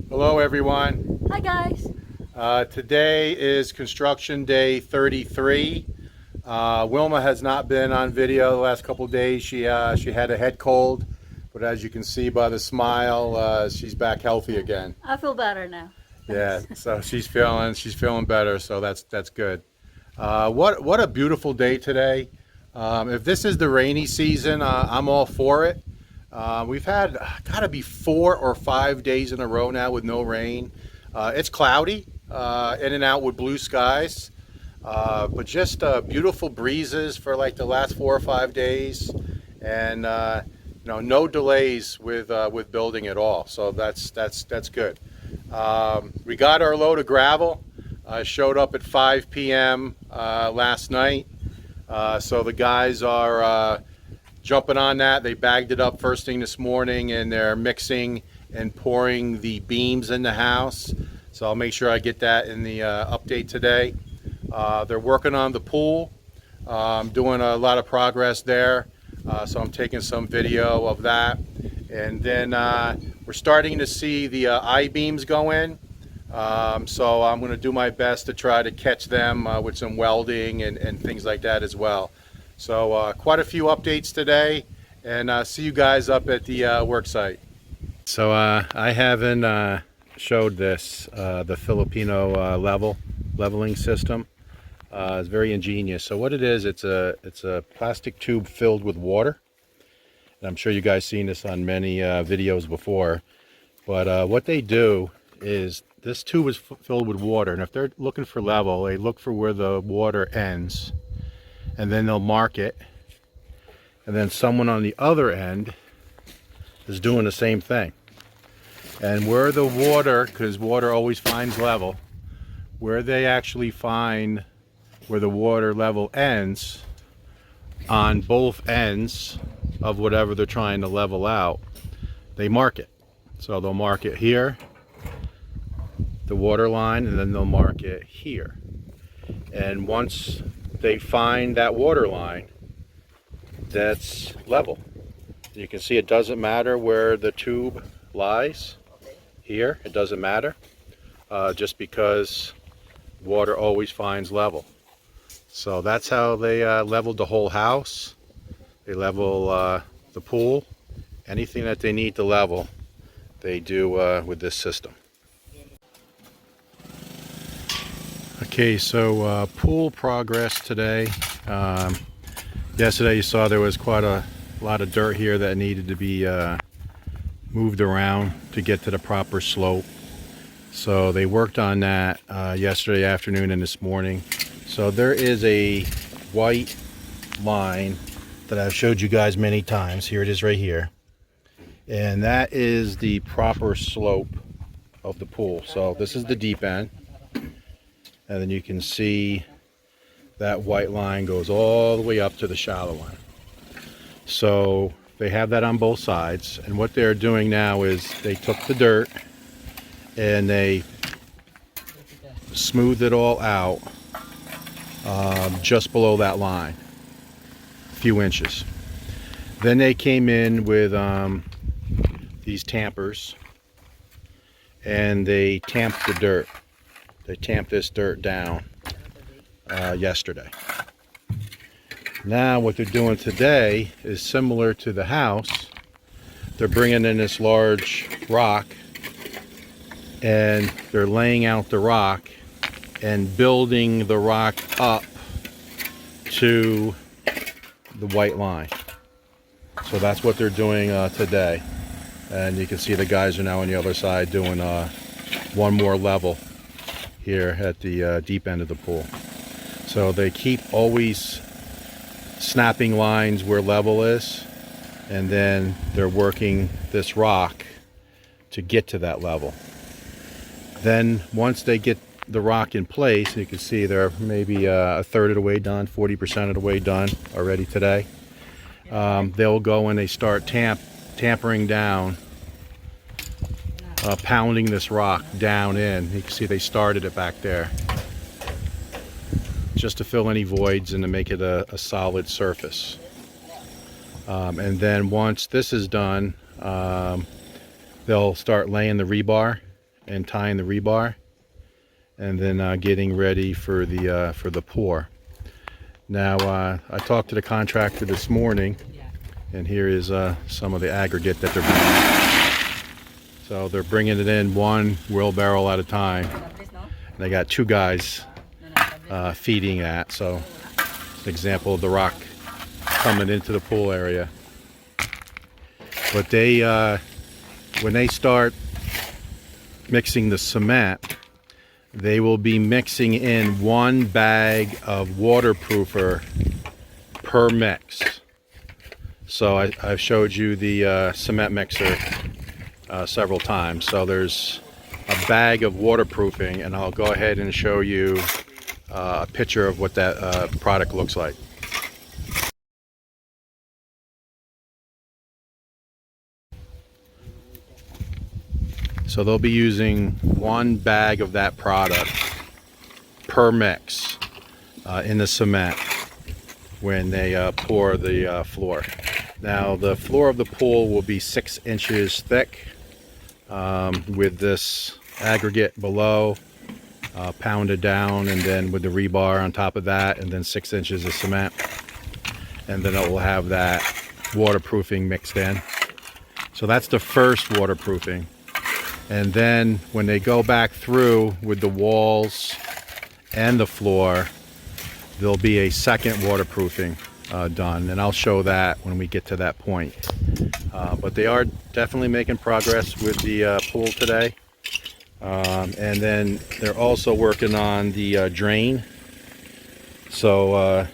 Hello everyone. Hi guys. Today is construction day 33. Wilma has not been on video the last couple days. She had a head cold, but as you can see by the smile, she's back healthy again. I feel better now. Yeah, Thanks. so she's feeling better. So that's good. What a beautiful day today. If this is the rainy season, I'm all for it. We've had gotta be 4 or 5 days in a row now with no rain. It's cloudy, in and out with blue skies, but just beautiful breezes for like the last 4 or 5 days, and no delays with building at all. So that's good. We got our load of gravel. Showed up at 5 p.m. Last night, so the guys are jumping on that. They bagged it up first thing this morning, and they're mixing and pouring the beams in the house. So I'll make sure I get that in the update today. They're working on the pool. Doing a lot of progress there. So I'm taking some video of that. And then we're starting to see the I-beams go in. So I'm going to do my best to try to catch them with some welding and things like that as well. So quite a few updates today, and see you guys up at the work site. So I haven't showed this, the Filipino leveling system. It's very ingenious. So what it is, it's a plastic tube filled with water. And I'm sure you guys seen this on many videos before. But what they do is this tube is filled with water, and if they're looking for level, they look for where the water ends, and then they'll mark it, and then someone on the other end is doing the same thing. And where the water, because water always finds level, where they actually find where the water level ends on both ends of whatever they're trying to level out, they mark it. So they'll mark it here, the water line, and then they'll mark it here. And once they find that water line, that's level. You can see it doesn't matter where the tube lies here, it doesn't matter, just because water always finds level. So that's how they leveled the whole house. They level the pool. Anything that they need to level, they do with this system. Okay, so pool progress today. Yesterday you saw there was quite a lot of dirt here that needed to be moved around to get to the proper slope. So they worked on that yesterday afternoon and this morning. So there is a white line that I've showed you guys many times. Here it is right here. And that is the proper slope of the pool. So this is the deep end. And then you can see that white line goes all the way up to the shallow end. So they have that on both sides. And what they're doing now is they took the dirt and they smoothed it all out just below that line, a few inches. Then they came in with these tampers and they tamped the dirt. They tamped this dirt down yesterday. Now what they're doing today is similar to the house. They're bringing in this large rock and they're laying out the rock and building the rock up to the white line. So that's what they're doing today. And you can see the guys are now on the other side doing one more level here at the deep end of the pool. So they keep always snapping lines where level is, and then they're working this rock to get to that level. Then once they get the rock in place, you can see they're maybe a third of the way done, 40% of the way done already today. They'll go and they start tampering down, pounding this rock down in. You can see they started it back there just to fill any voids and to make it a solid surface. And then once this is done, they'll start laying the rebar and tying the rebar, and then getting ready for the pour. Now I talked to the contractor this morning, and here is some of the aggregate that they're bringing. So they're bringing it in one wheelbarrow at a time. And they got 2 guys feeding that. So it's an example of the rock coming into the pool area. But they, when they start mixing the cement, they will be mixing in 1 bag of waterproofer per mix. So I've showed you the cement mixer several times. So there's a bag of waterproofing, and I'll go ahead and show you a picture of what that product looks like. So they'll be using 1 bag of that product per mix in the cement when they pour the floor. Now the floor of the pool will be 6 inches thick with this aggregate below pounded down, and then with the rebar on top of that, and then 6 inches of cement, and then it will have that waterproofing mixed in. So that's the first waterproofing. And then when they go back through with the walls and the floor, there'll be a second waterproofing done, and I'll show that when we get to that point. But they are definitely making progress with the pool today. And then they're also working on the drain. So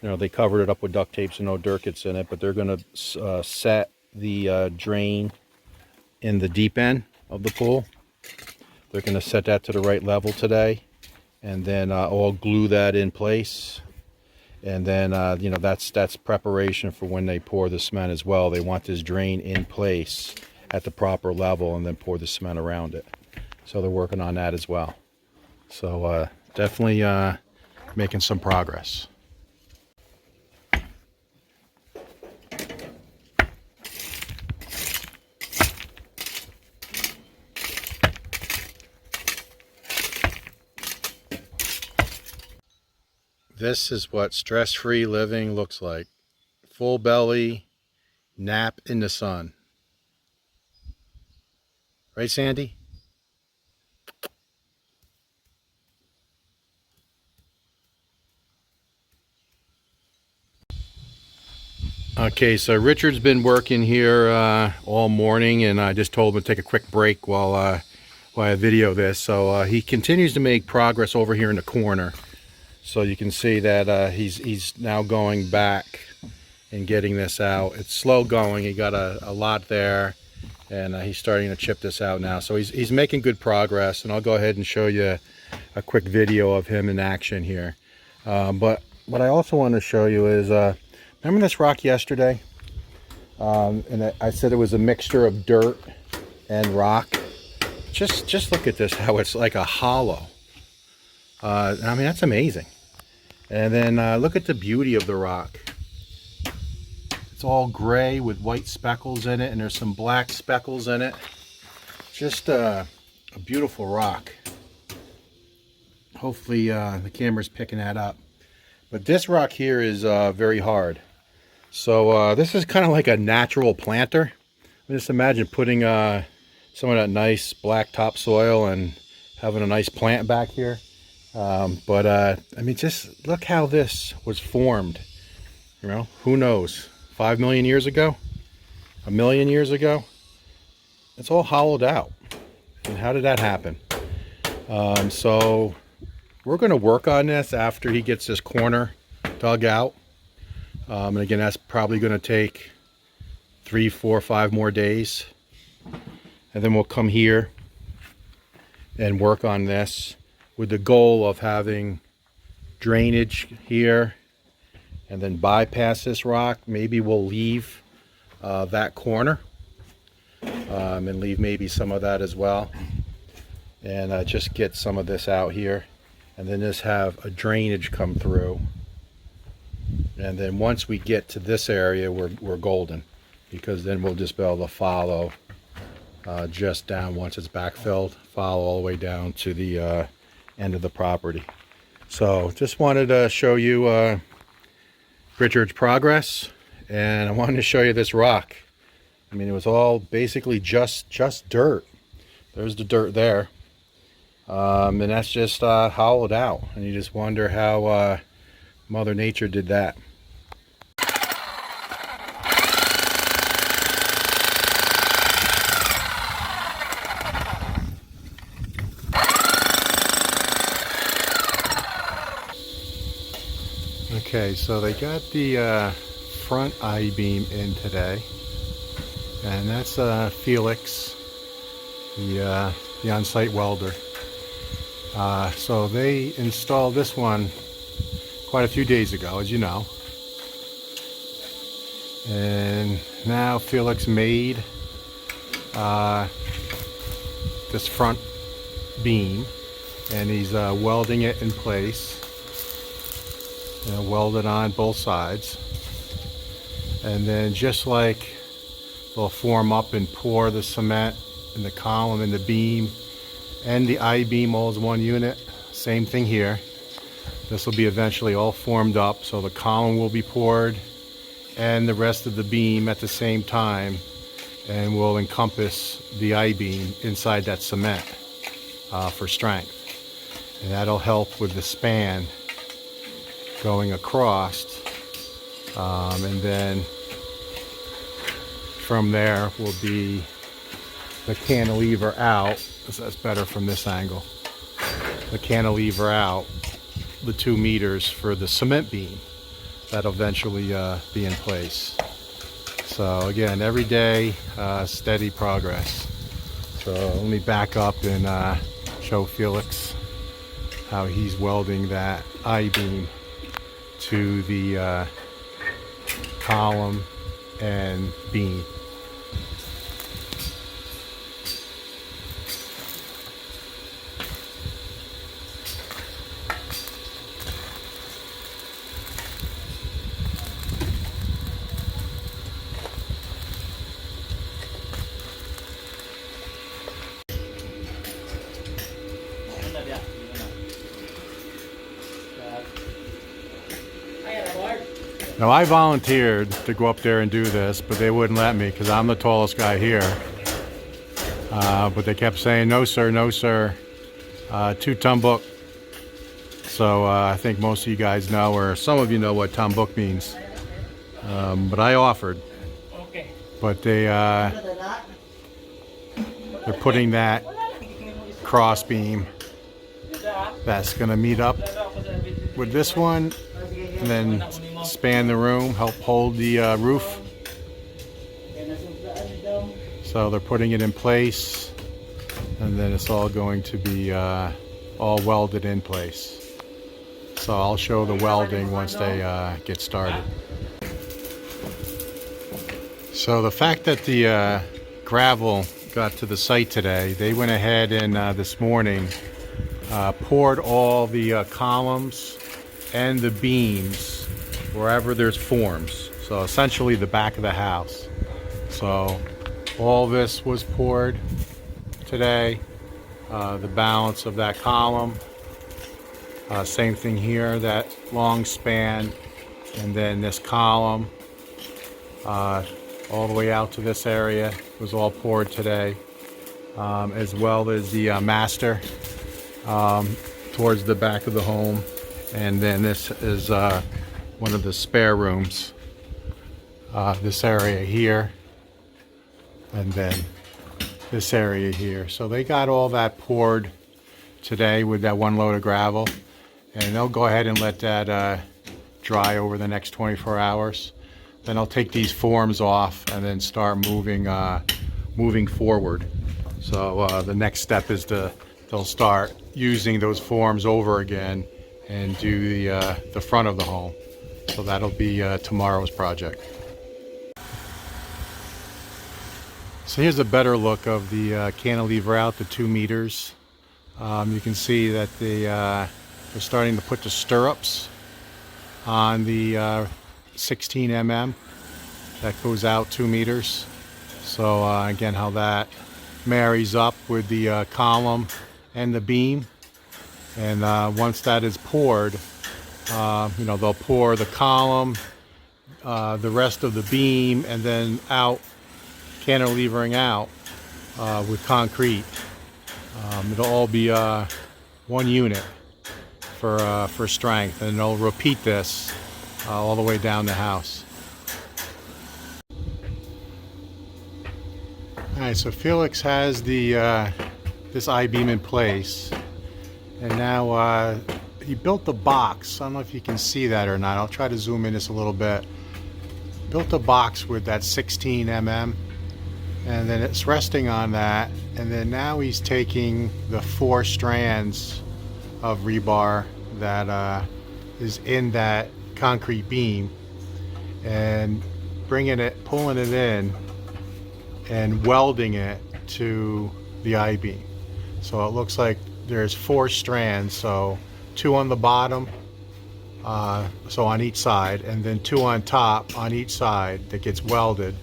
you know, they covered it up with duct tape so no dirt gets in it, but they're going to set the drain in the deep end of the pool. They're going to set that to the right level today, and then I'll glue that in place. And then you know, that's preparation for when they pour the cement as well. They want this drain in place at the proper level and then pour the cement around it. So they're working on that as well. So definitely making some progress. This is what stress-free living looks like. Full belly, nap in the sun. Right, Sandy? Okay, so Richard's been working here all morning, and I just told him to take a quick break while I video this. So he continues to make progress over here in the corner. So you can see that he's now going back and getting this out. It's slow going. He got a lot there, and he's starting to chip this out now. So he's making good progress, and I'll go ahead and show you a quick video of him in action here. But what I also want to show you is, remember this rock yesterday? And I said it was a mixture of dirt and rock. Just look at this, how it's like a hollow. I mean, that's amazing. And then look at the beauty of the rock. It's all gray with white speckles in it, and there's some black speckles in it. Just a beautiful rock. Hopefully the camera's picking that up. But this rock here is very hard. So this is kind of like a natural planter. Just imagine putting some of that nice black topsoil and having a nice plant back here. I mean, just look how this was formed. You know, who knows? 5 million years ago? A million years ago? It's all hollowed out. And how did that happen? So we're going to work on this after he gets this corner dug out. And again, that's probably going to take 3, 4, 5 more days. And then we'll come here and work on this with the goal of having drainage here and then bypass this rock. Maybe we'll leave that corner and leave maybe some of that as well, and just get some of this out here, and then just have a drainage come through. And then once we get to this area, we're golden, because then we'll just be able to follow just down once it's backfilled, follow all the way down to the end of the property. So just wanted to show you Richard's progress, and I wanted to show you this rock. I mean, it was all basically just dirt. There's the dirt there, and that's just hollowed out, and you just wonder how Mother Nature did that. Okay, so they got the front I-beam in today, and that's Felix, the on-site welder. So they installed this one quite a few days ago, as you know, and now Felix made this front beam, and he's welding it in place. Welded on both sides, and then just like they'll form up and pour the cement in the column and the beam and the I-beam all as one unit, same thing here. This will be eventually all formed up, so the column will be poured and the rest of the beam at the same time, and will encompass the I-beam inside that cement for strength, and that'll help with the span going across, and then from there will be the cantilever out. That's better from this angle. The cantilever out the 2 meters for the cement beam that'll eventually be in place. So again, every day steady progress. So let me back up and show Felix how he's welding that I-beam to the column and beam. Now, I volunteered to go up there and do this, but they wouldn't let me because I'm the tallest guy here. But they kept saying, no sir, no sir, 2 tumbuk. So I think most of you guys know, or some of you know what tumbuk means. But I offered. But they're putting that cross beam that's going to meet up with this one, and then span the room, help hold the roof. So they're putting it in place, and then it's all going to be all welded in place. So I'll show the welding once they get started. So the fact that the gravel got to the site today, they went ahead and this morning poured all the columns and the beams wherever there's forms. So essentially the back of the house. So all this was poured today. The balance of that column. Same thing here, that long span, and then this column all the way out to this area was all poured today, as well as the master towards the back of the home. And then this is one of the spare rooms, this area here, and then this area here. So they got all that poured today with that 1 load of gravel, and they'll go ahead and let that dry over the next 24 hours. Then I'll take these forms off and then start moving forward. So the next step is they'll start using those forms over again and do the front of the home. So that'll be tomorrow's project. So here's a better look of the cantilever out, the 2 meters. You can see that they're starting to put the stirrups on the 16 mm that goes out 2 meters. So again, how that marries up with the column and the beam. And once that is poured, they'll pour the column, the rest of the beam, and then out, cantilevering out with concrete. It'll all be one unit for strength, and they'll repeat this all the way down the house. All right, so Felix has this I-beam in place, and now he built the box. I don't know if you can see that or not. I'll try to zoom in just a little bit. Built a box with that 16 mm, and then it's resting on that, and then now he's taking the 4 strands of rebar that is in that concrete beam and pulling it in and welding it to the I-beam. So it looks like there's 4 strands, so 2 on the bottom, so on each side, and then 2 on top on each side that gets welded,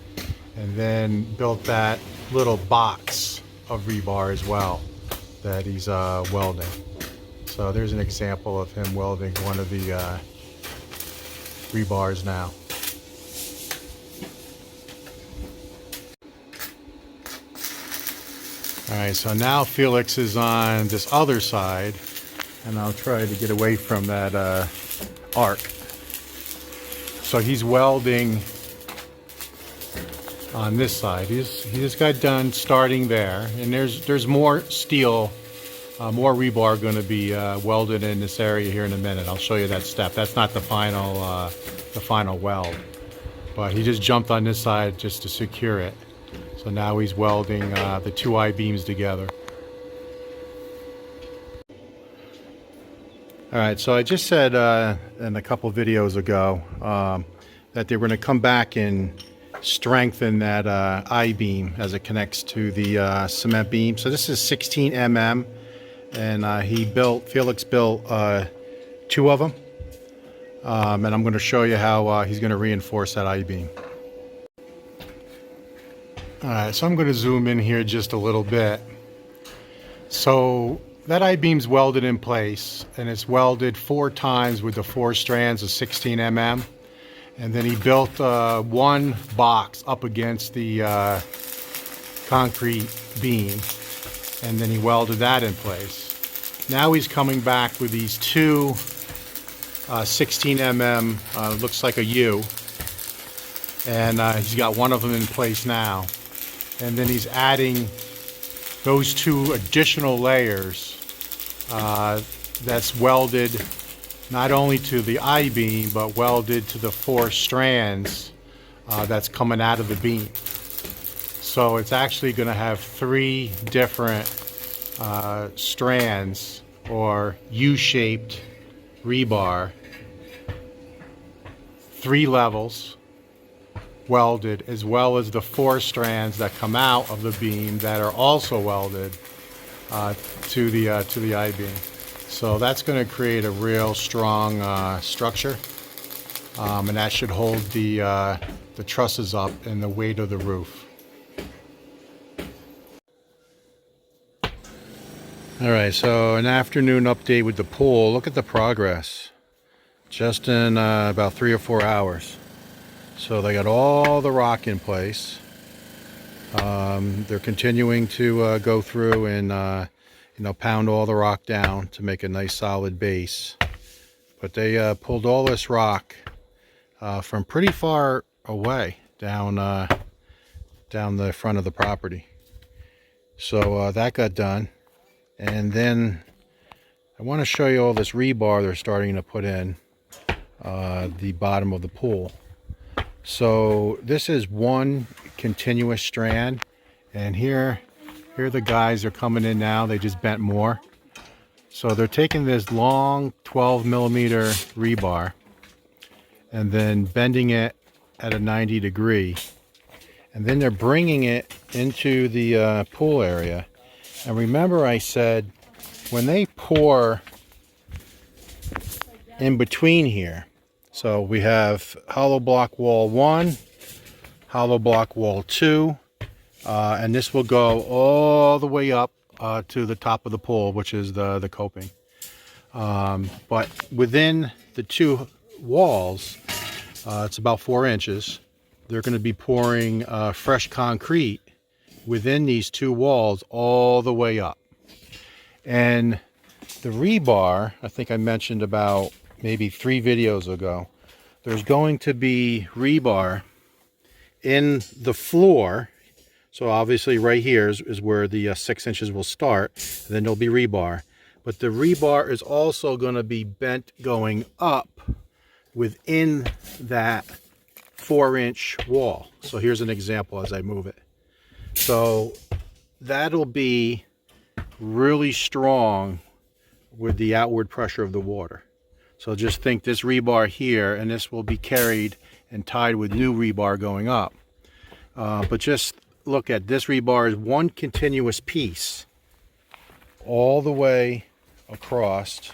and then built that little box of rebar as well that he's welding. So there's an example of him welding one of the rebars now. Alright, so now Felix is on this other side, and I'll try to get away from that arc. So he's welding on this side. He just got done starting there, and there's more steel, more rebar going to be welded in this area here in a minute. I'll show you that step. That's not the final weld, but he just jumped on this side just to secure it. So now he's welding the 2 I-beams together. Alright, so I just said in a couple videos ago that they were going to come back and strengthen that I-beam as it connects to the cement beam. So this is 16 mm, and Felix built 2 of them. And I'm going to show you how he's going to reinforce that I-beam. Alright, so I'm going to zoom in here just a little bit. So that I-beam's welded in place, and it's welded 4 times with the 4 strands of 16 mm. And then he built 1 box up against the concrete beam, and then he welded that in place. Now he's coming back with these 2 16 mm, looks like a U, and he's got 1 of them in place now. And then he's adding those 2 additional layers that's welded not only to the I-beam, but welded to the 4 strands that's coming out of the beam. So it's actually going to have 3 different strands, or U-shaped rebar, 3 levels welded, as well as the 4 strands that come out of the beam that are also welded to the I-beam. So that's going to create a real strong structure, and that should hold the trusses up and the weight of the roof. All right, so an afternoon update with the pool. Look at the progress, just in about 3 or 4 hours. So they got all the rock in place. They're continuing to go through and pound all the rock down to make a nice solid base. But they pulled all this rock from pretty far away down the front of the property. So that got done. And then I want to show you all this rebar they're starting to put in the bottom of the pool. So this is 1 continuous strand, and here the guys are coming in now. They just bent more. So they're taking this long 12 millimeter rebar and then bending it at a 90 degree, and then they're bringing it into the pool area. And remember, I said when they pour in between here, so we have hollow block wall 1, hollow block wall 2, And this will go all the way up to the top of the pool, which is the coping. But within the two walls, it's about 4 inches. They're going to be pouring fresh concrete within these two walls all the way up. And the rebar, I think I mentioned about maybe 3 videos ago, there's going to be rebar in the floor. So obviously right here is where the 6 inches will start. And then there'll be rebar. But the rebar is also going to be bent going up within that 4-inch wall. So here's an example as I move it. So that'll be really strong with the outward pressure of the water. So just think this rebar here, and this will be carried and tied with new rebar going up. But just look at this rebar is one continuous piece all the way across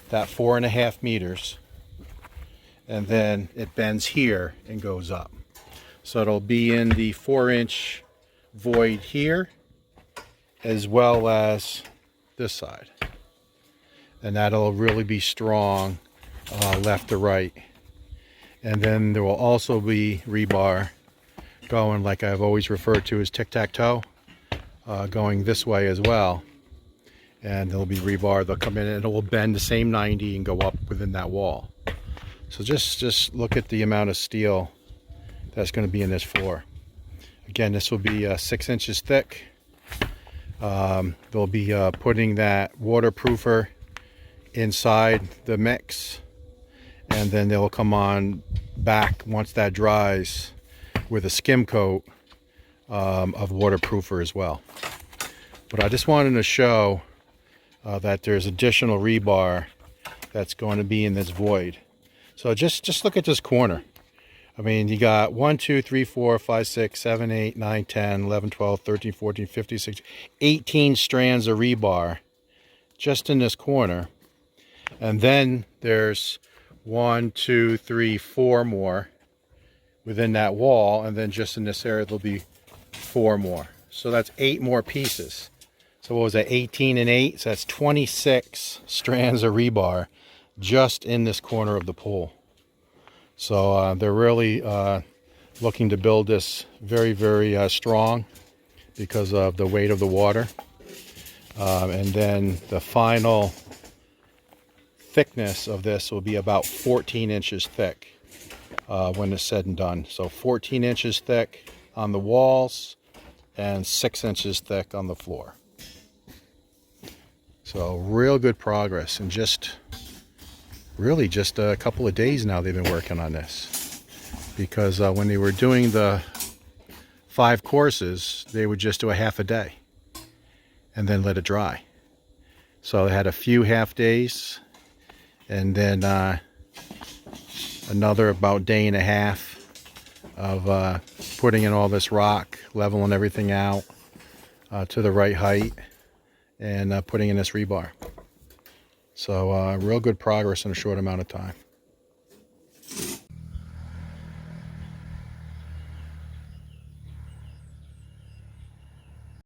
that 4.5 meters, and then it bends here and goes up. So it'll be in the 4-inch void here as well as this side, and that'll really be strong left to right. And then there will also be rebar going, like I've always referred to as tic-tac-toe, going this way as well. And there'll be rebar, they'll come in and it will bend the same 90 and go up within that wall. So just look at the amount of steel that's going to be in this floor. Again, this will be 6 inches thick. They'll be putting that waterproofer inside the mix, and then they'll come on back once that dries with a skim coat of waterproofer as well. But I just wanted to show that there's additional rebar that's going to be in this void. So just look at this corner. I mean, you got 1, 2, 3, 4, 5, 6, 7, 8, 9, 10, 11, 12, 13, 14, 15, 16, 18 strands of rebar just in this corner. And then there's 1, 2, 3, 4 more within that wall. And then just in this area, there'll be 4 more. So that's 8 more pieces. So what was that, 18 and 8? So that's 26 strands of rebar just in this corner of the pool. So they're really looking to build this very, very strong because of the weight of the water. And then the final thickness of this will be about 14 inches thick when it's said and done. So 14 inches thick on the walls and 6 inches thick on the floor. So real good progress, and really just a couple of days now they've been working on this, because when they were doing the 5 courses, they would just do a half a day and then let it dry. So they had a few half days, and then another about day and a half of putting in all this rock, leveling everything out to the right height, and putting in this rebar. So real good progress in a short amount of time.